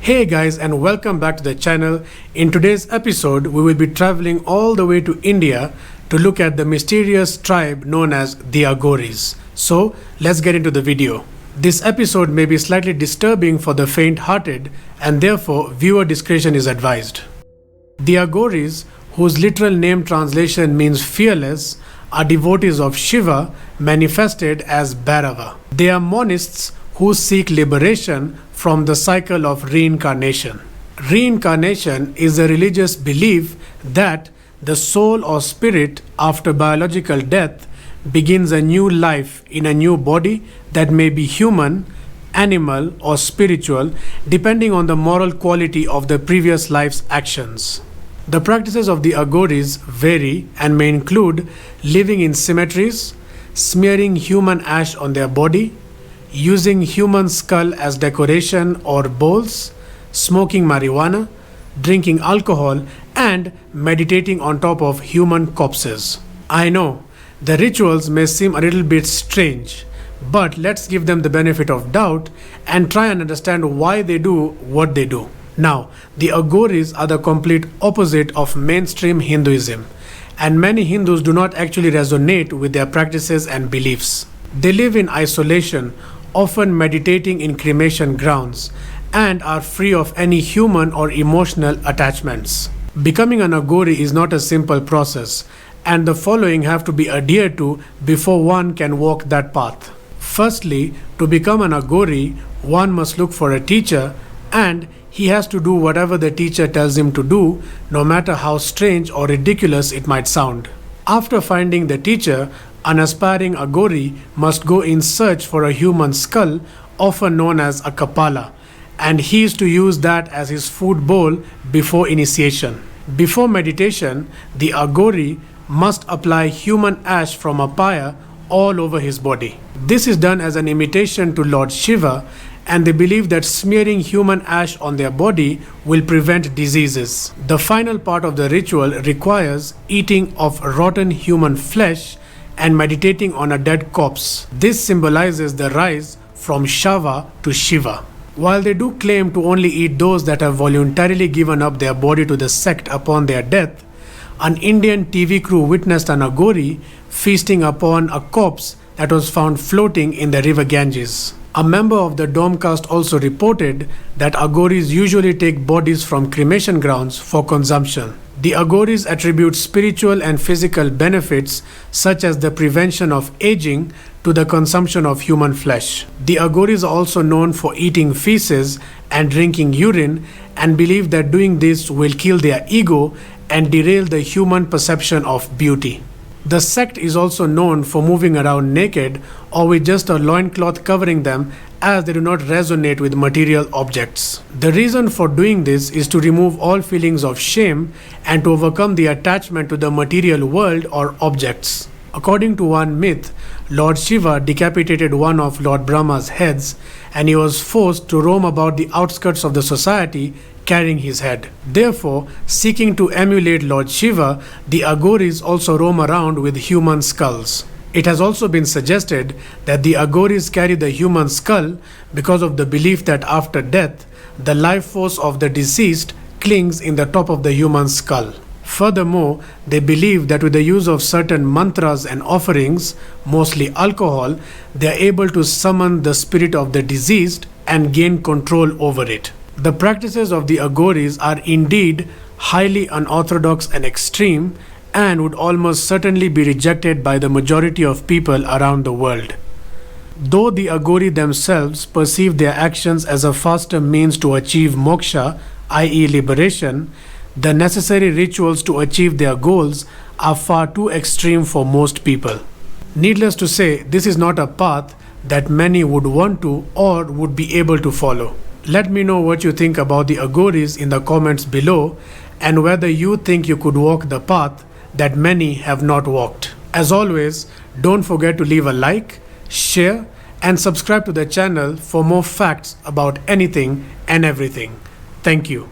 Hey guys, and welcome back to the channel. In today's episode, we will be traveling all the way to India to look at the mysterious tribe known as the Aghoris. So let's get into the video. This episode may be slightly disturbing for the faint-hearted, and therefore viewer discretion is advised. The Aghoris, whose literal name translation means fearless, are devotees of Shiva manifested as Bhairava. They are monists who seek liberation from the cycle of reincarnation. Reincarnation is a religious belief that the soul or spirit after biological death begins a new life in a new body that may be human, animal, or spiritual, depending on the moral quality of the previous life's actions. The practices of the Aghoris vary and may include living in cemeteries, smearing human ash on their body, using human skull as decoration or bowls, smoking marijuana, drinking alcohol, and meditating on top of human corpses. I know, the rituals may seem a little bit strange, but let's give them the benefit of doubt and try and understand why they do what they do. Now, the Aghoris are the complete opposite of mainstream Hinduism, and many Hindus do not actually resonate with their practices and beliefs. They live in isolation, often meditating in cremation grounds, and are free of any human or emotional attachments. Becoming an Aghori is not a simple process, and the following have to be adhered to before one can walk that path. Firstly, to become an Aghori, one must look for a teacher, and he has to do whatever the teacher tells him to do, no matter how strange or ridiculous it might sound. After finding the teacher, an aspiring Aghori must go in search for a human skull, often known as a kapala, and he is to use that as his food bowl before initiation. Before meditation, the Aghori must apply human ash from a pyre all over his body. This is done as an imitation to Lord Shiva, and they believe that smearing human ash on their body will prevent diseases. The final part of the ritual requires eating of rotten human flesh and meditating on a dead corpse. This symbolizes the rise from Shava to Shiva. While they do claim to only eat those that have voluntarily given up their body to the sect upon their death, an Indian TV crew witnessed an Aghori feasting upon a corpse that was found floating in the river Ganges. A member of the Domcast also reported that Aghoris usually take bodies from cremation grounds for consumption. The Aghoris attribute spiritual and physical benefits such as the prevention of aging to the consumption of human flesh. The Aghoris are also known for eating feces and drinking urine, and believe that doing this will kill their ego and derail the human perception of beauty. The sect is also known for moving around naked or with just a loincloth covering them, as they do not resonate with material objects. The reason for doing this is to remove all feelings of shame and to overcome the attachment to the material world or objects. According to one myth, Lord Shiva decapitated one of Lord Brahma's heads, and he was forced to roam about the outskirts of the society carrying his head. Therefore, seeking to emulate Lord Shiva, the Aghoris also roam around with human skulls. It has also been suggested that the Aghoris carry the human skull because of the belief that after death, the life force of the deceased clings in the top of the human skull. Furthermore, they believe that with the use of certain mantras and offerings, mostly alcohol, they are able to summon the spirit of the deceased and gain control over it. The practices of the Aghoris are indeed highly unorthodox and extreme, and would almost certainly be rejected by the majority of people around the world. Though the Aghori themselves perceive their actions as a faster means to achieve moksha, i.e. liberation, the necessary rituals to achieve their goals are far too extreme for most people. Needless to say, this is not a path that many would want to or would be able to follow. Let me know what you think about the Aghoris in the comments below, and whether you think you could walk the path that many have not walked. As always, don't forget to leave a like, share, and subscribe to the channel for more facts about anything and everything. Thank you.